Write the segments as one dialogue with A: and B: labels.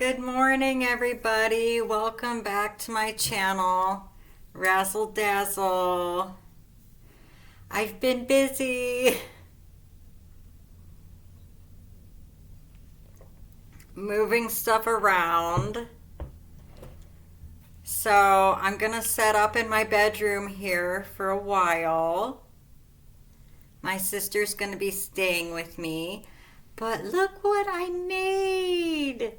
A: Good morning, everybody. Welcome back to my channel, Razzle Dazzle. I've been busy moving stuff around. So I'm going to set up in my bedroom here for a while. My sister's going to be staying with me. But look what I made.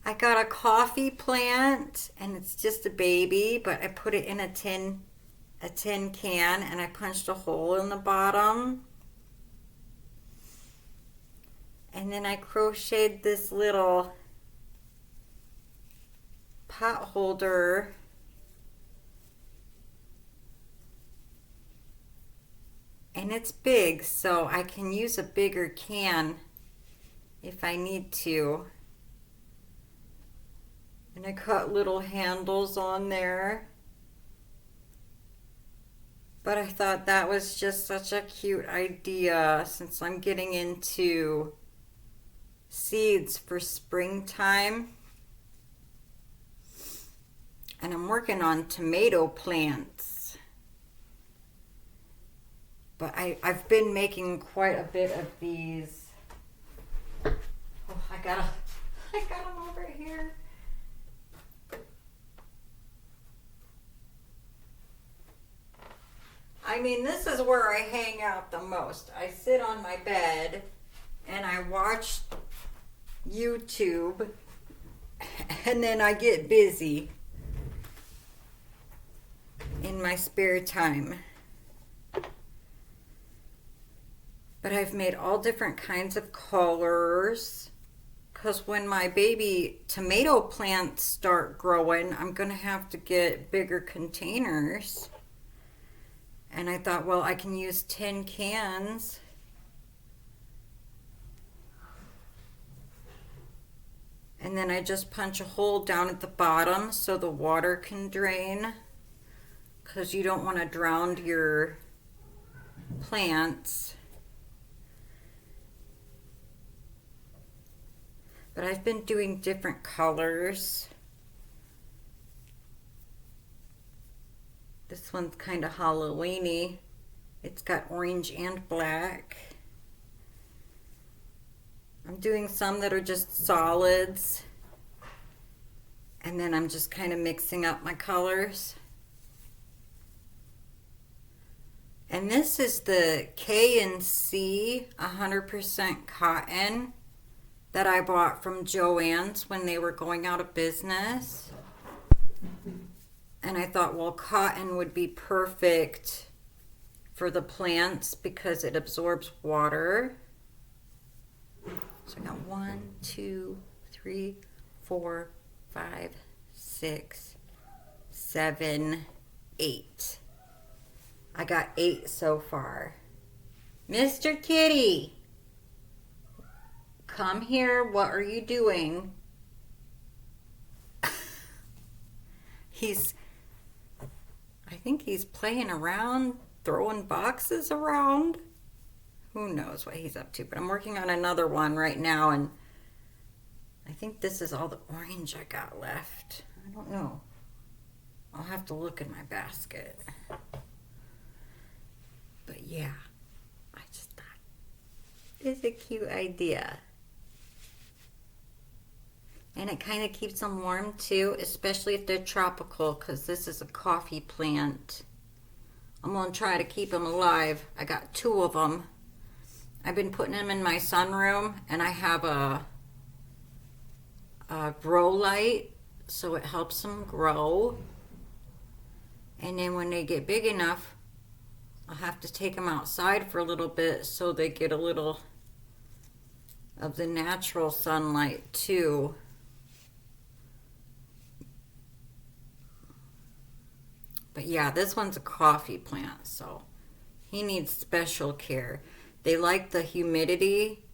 A: I got a coffee plant and it's just a baby, but I put it in a tin can and I punched a hole in the bottom. And then I crocheted this little pot holder. And it's big, so I can use a bigger can if I need to. And I cut little handles on there. But I thought that was just such a cute idea since I'm getting into seeds for springtime. And I'm working on tomato plants. But I've been making quite a bit of these. Oh, I got them over here. I mean, this is where I hang out the most. I sit on my bed and I watch YouTube and then I get busy in my spare time. But I've made all different kinds of colors because when my baby tomato plants start growing, I'm going to have to get bigger containers. And I thought, well, I can use tin cans. And then I just punch a hole down at the bottom so the water can drain, because you don't want to drown your plants. But I've been doing different colors. This one's kind of Halloween-y. It's got orange and black. I'm doing some that are just solids. And then I'm just kind of mixing up my colors. And this is the K&C 100% cotton that I bought from Joann's when they were going out of business. And I thought, well, cotton would be perfect for the plants because it absorbs water. So I got 1, 2, 3, 4, 5, 6, 7, 8. I got 8 so far. Mr. Kitty, come here. What are you doing? I think he's playing around, throwing boxes around. Who knows what he's up to, but I'm working on another one right now, and I think this is all the orange I got left. I don't know. I'll have to look in my basket. But yeah, I just thought it's a cute idea. And it kind of keeps them warm too, especially if they're tropical, because this is a coffee plant. I'm going to try to keep them alive. I got 2 of them. I've been putting them in my sunroom, and I have a grow light, so it helps them grow. And then when they get big enough, I'll have to take them outside for a little bit so they get a little of the natural sunlight too. But yeah, this one's a coffee plant, so he needs special care. They like the humidity,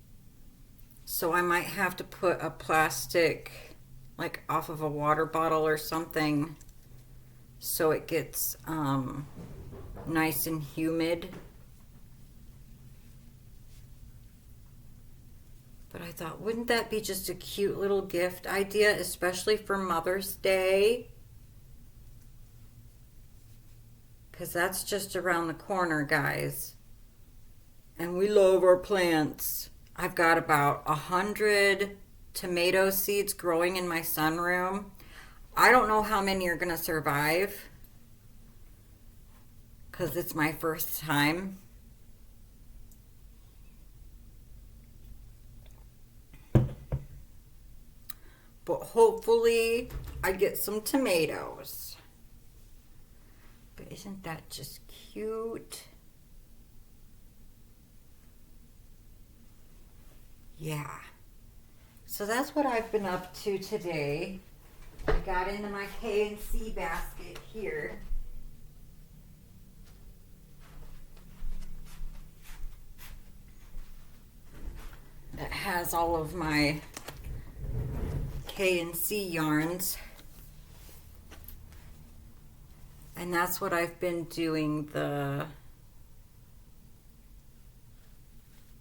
A: so I might have to put a plastic, like off of a water bottle or something, so it gets nice and humid. But I thought, wouldn't that be just a cute little gift idea, especially for Mother's Day? Because that's just around the corner, guys. And we love our plants. I've got about 100 tomato seeds growing in my sunroom. I don't know how many are going to survive because it's my first time. But hopefully I get some tomatoes. But isn't that just cute? Yeah. So that's what I've been up to today. I got into my K&C basket here. That has all of my K&C yarns. And that's what I've been doing the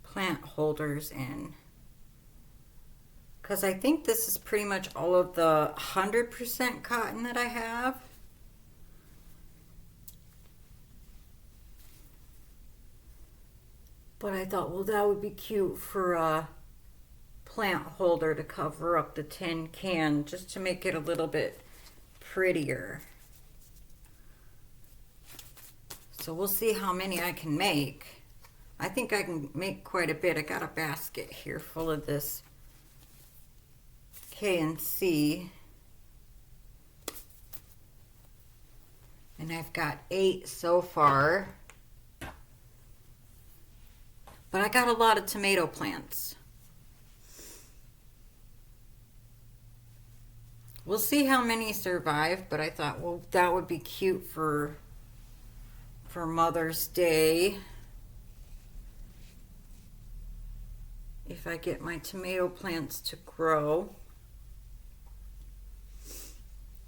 A: plant holders in. Because I think this is pretty much all of the 100% cotton that I have. But I thought, well, that would be cute for a plant holder to cover up the tin can, just to make it a little bit prettier. So we'll see how many I can make. I think I can make quite a bit. I got a basket here full of this K&C. And I've got 8 so far. But I got a lot of tomato plants. We'll see how many survive, but I thought, well, that would be cute for Mother's Day. If I get my tomato plants to grow.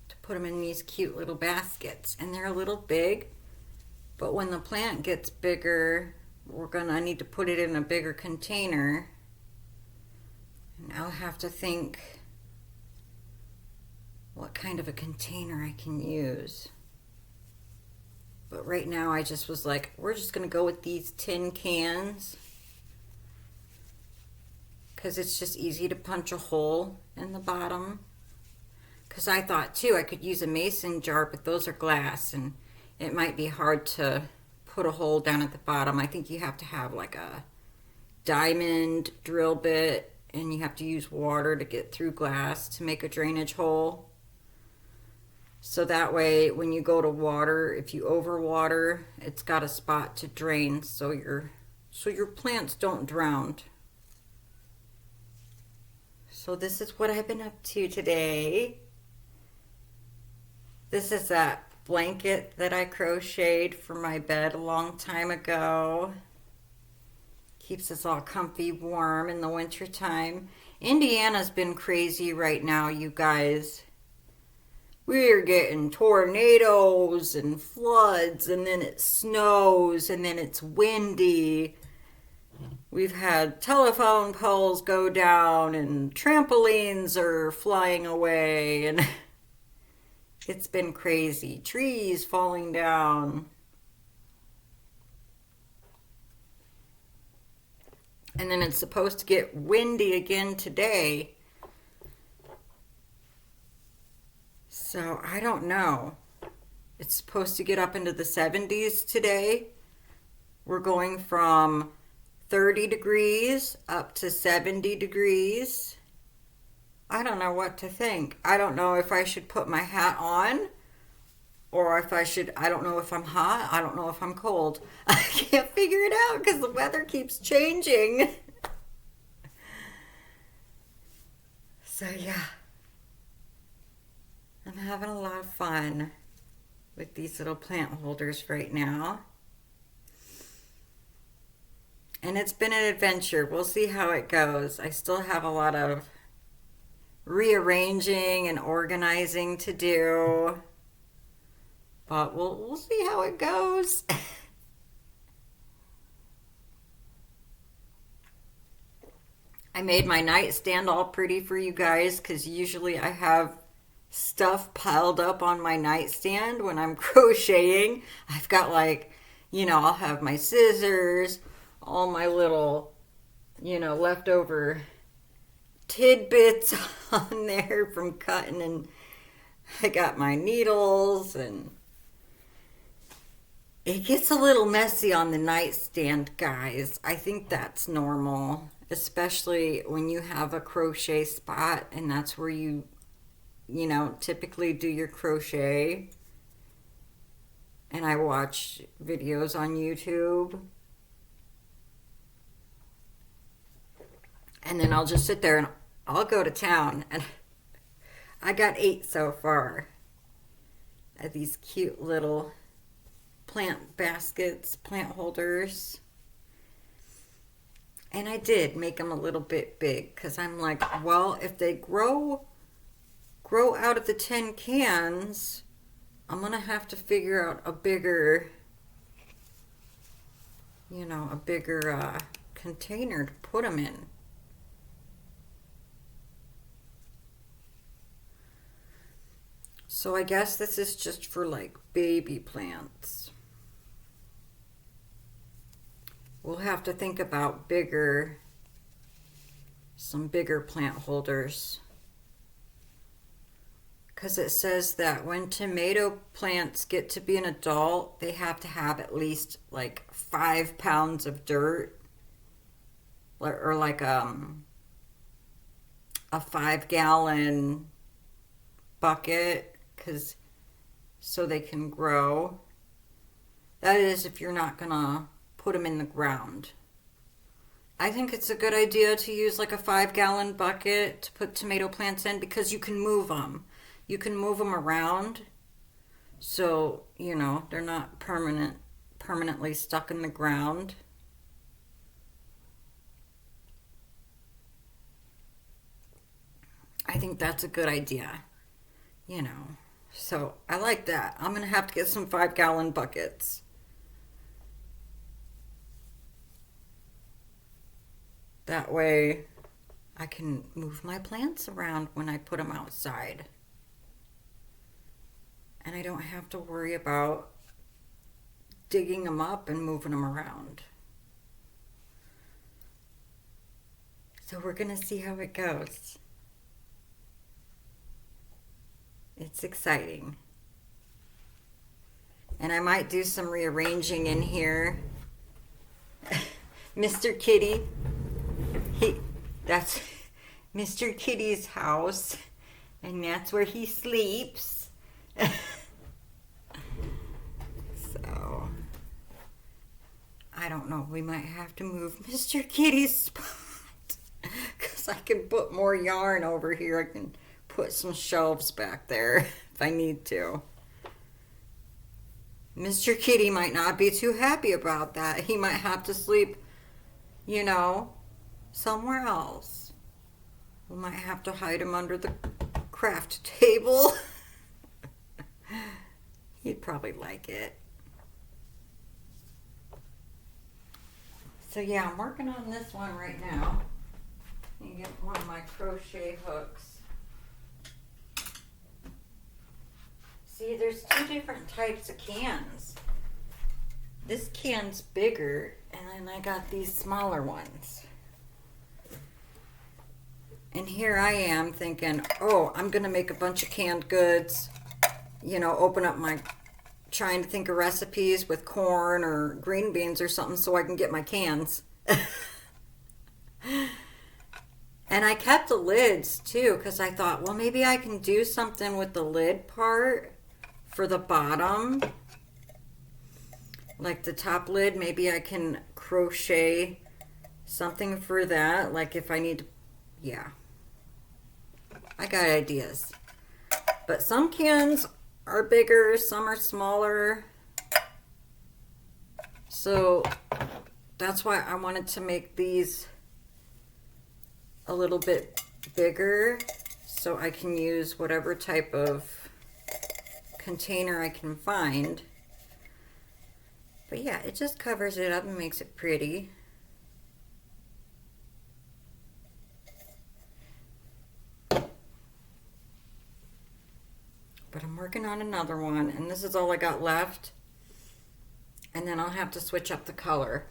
A: To put them in these cute little baskets. And they're a little big, but when the plant gets bigger, I need to put it in a bigger container. And I'll have to think what kind of a container I can use. But right now I just was like, we're just going to go with these tin cans. Because it's just easy to punch a hole in the bottom. Because I thought too, I could use a mason jar, but those are glass. And it might be hard to put a hole down at the bottom. I think you have to have like a diamond drill bit. And you have to use water to get through glass to make a drainage hole. So that way, when you go to water, if you overwater, it's got a spot to drain so your plants don't drown. So this is what I've been up to today. This is that blanket that I crocheted for my bed a long time ago. Keeps us all comfy, warm in the winter time. Indiana's been crazy right now, you guys. We're getting tornadoes and floods, and then it snows, and then it's windy. We've had telephone poles go down, and trampolines are flying away, and it's been crazy. Trees falling down. And then it's supposed to get windy again today. So I don't know. It's supposed to get up into the 70s today. We're going from 30 degrees up to 70 degrees. I don't know what to think. I don't know if I should put my hat on or if I don't know if I'm hot. I don't know if I'm cold. I can't figure it out because the weather keeps changing. So yeah. I'm having a lot of fun with these little plant holders right now. And it's been an adventure. We'll see how it goes. I still have a lot of rearranging and organizing to do. But we'll see how it goes. I made my nightstand all pretty for you guys because usually I have stuff piled up on my nightstand when I'm crocheting. I've got like, I'll have my scissors, all my little, leftover tidbits on there from cutting, and I got my needles, and it gets a little messy on the nightstand, guys. I think that's normal, especially when you have a crochet spot and that's where you typically do your crochet. And I watch videos on YouTube. And then I'll just sit there and I'll go to town. And I got 8 so far of these cute little plant baskets, plant holders. And I did make them a little bit big because I'm like, well, if they grow out of the tin cans, I'm going to have to figure out a bigger, container to put them in. So I guess this is just for like baby plants. We'll have to think about some bigger plant holders. Because it says that when tomato plants get to be an adult, they have to have at least like 5 pounds of dirt, or like a 5-gallon bucket, so they can grow. That is if you're not gonna put them in the ground. I think it's a good idea to use like a 5-gallon bucket to put tomato plants in because you can move them. You can move them around, so they're not permanently stuck in the ground. I think that's a good idea, so I like that. I'm gonna have to get some 5-gallon buckets. That way I can move my plants around when I put them outside. And I don't have to worry about digging them up and moving them around. So we're going to see how it goes. It's exciting. And I might do some rearranging in here. Mr. Kitty, that's Mr. Kitty's house, and that's where he sleeps. So I don't know, we might have to move Mr. Kitty's spot because I can put more yarn over here. I can put some shelves back there if I need to. Mr. Kitty might not be too happy about that. He might have to sleep, somewhere else. We might have to hide him under the craft table. He'd probably like it. So yeah, I'm working on this one right now. Let me get one of my crochet hooks. See, there's 2 different types of cans. This can's bigger, and then I got these smaller ones. And here I am thinking, oh, I'm going to make a bunch of canned goods. Open up trying to think of recipes with corn or green beans or something so I can get my cans. And I kept the lids too because I thought, well, maybe I can do something with the lid part for the bottom. Like the top lid, maybe I can crochet something for that. Like if I need to, yeah. I got ideas. But some cans are bigger, some are smaller. So that's why I wanted to make these a little bit bigger so I can use whatever type of container I can find. But yeah, it just covers it up and makes it pretty. But I'm working on another one, and this is all I got left. And then I'll have to switch up the color.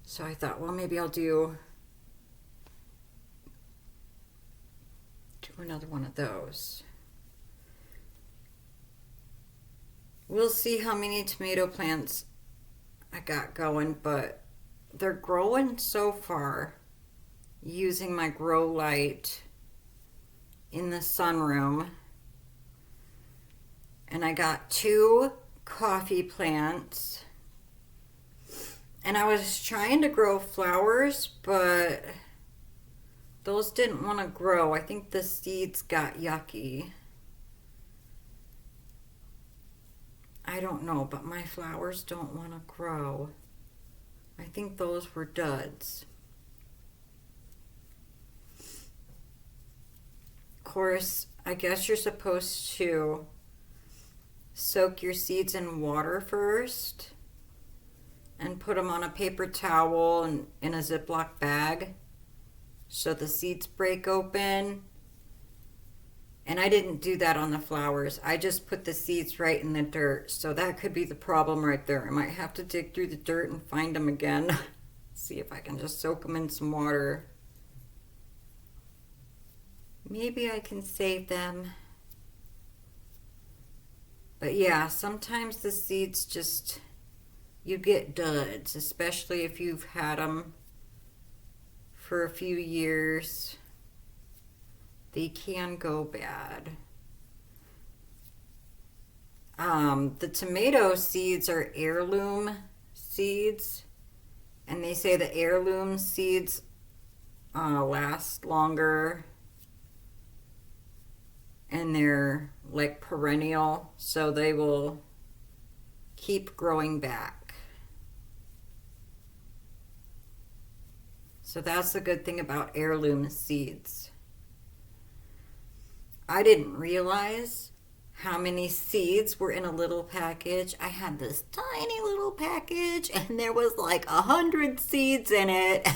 A: So I thought, well, maybe I'll do another one of those. We'll see how many tomato plants I got going, but they're growing so far using my grow light in the sunroom. And I got 2 coffee plants. And I was trying to grow flowers, but those didn't want to grow. I think the seeds got yucky. I don't know, but my flowers don't want to grow. I think those were duds. Of course, I guess you're supposed to soak your seeds in water first and put them on a paper towel and in a Ziploc bag so the seeds break open. And I didn't do that on the flowers. I just put the seeds right in the dirt. So that could be the problem right there. I might have to dig through the dirt and find them again. See if I can just soak them in some water. Maybe I can save them. But yeah, sometimes the seeds just, you get duds, especially if you've had them for a few years. They can go bad. The tomato seeds are heirloom seeds, and they say the heirloom seeds last longer, and they're like perennial, so they will keep growing back. So that's the good thing about heirloom seeds. I didn't realize how many seeds were in a little package. I had this tiny little package and there was like 100 seeds in it.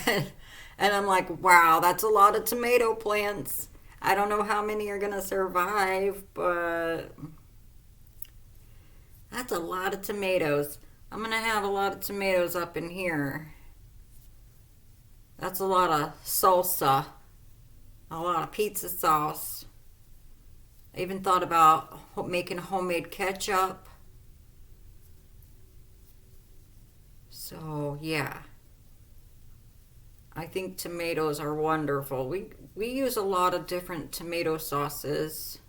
A: And I'm like, wow, that's a lot of tomato plants. I don't know how many are going to survive, but that's a lot of tomatoes. I'm going to have a lot of tomatoes up in here. That's a lot of salsa, a lot of pizza sauce. I even thought about making homemade ketchup. So, yeah. I think tomatoes are wonderful. We use a lot of different tomato sauces.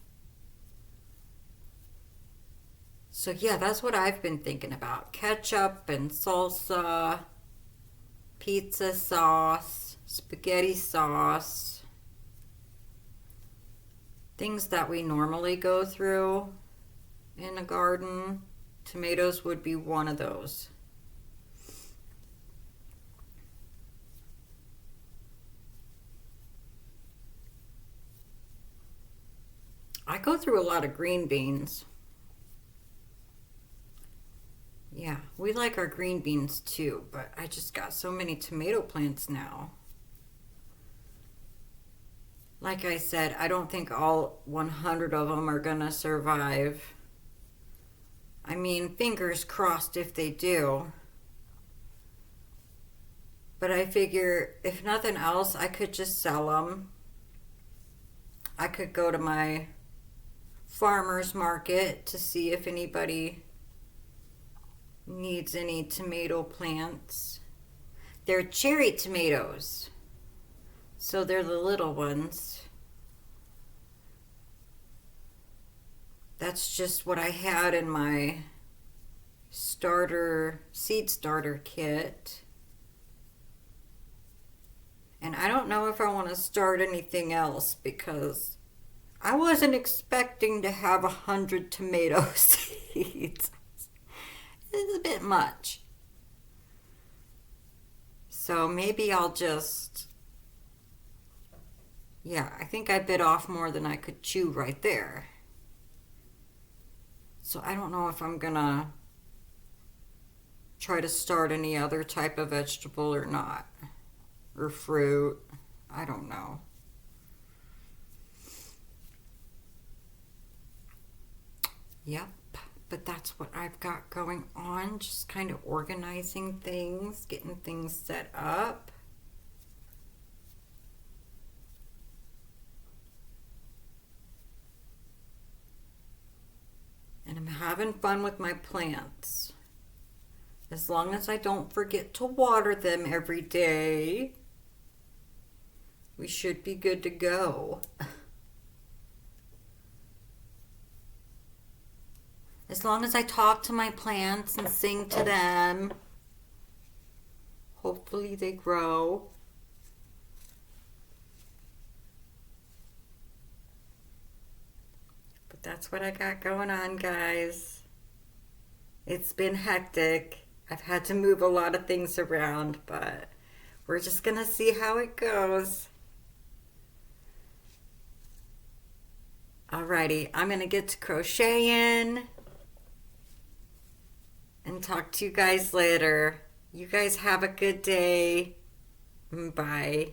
A: So, yeah, that's what I've been thinking about. Ketchup and salsa, pizza sauce, spaghetti sauce. Things that we normally go through in a garden. Tomatoes would be one of those. I go through a lot of green beans. Yeah, we like our green beans too, but I just got so many tomato plants now. Like I said, I don't think all 100 of them are gonna survive. I mean, fingers crossed if they do. But I figure if nothing else, I could just sell them. I could go to my farmer's market to see if anybody needs any tomato plants. They're cherry tomatoes. So they're the little ones. That's just what I had in my seed starter kit. And I don't know if I want to start anything else because I wasn't expecting to have 100 tomato seeds. It's a bit much. So maybe I'll just... Yeah, I think I bit off more than I could chew right there. So I don't know if I'm gonna try to start any other type of vegetable or not. Or fruit. I don't know. Yep, but that's what I've got going on. Just kind of organizing things, getting things set up. And I'm having fun with my plants. As long as I don't forget to water them every day, we should be good to go. As long as I talk to my plants and sing to them, hopefully they grow. But that's what I got going on, guys. It's been hectic. I've had to move a lot of things around, but we're just gonna see how it goes. Alrighty, I'm gonna get to crocheting and talk to you guys later. You guys have a good day. Bye.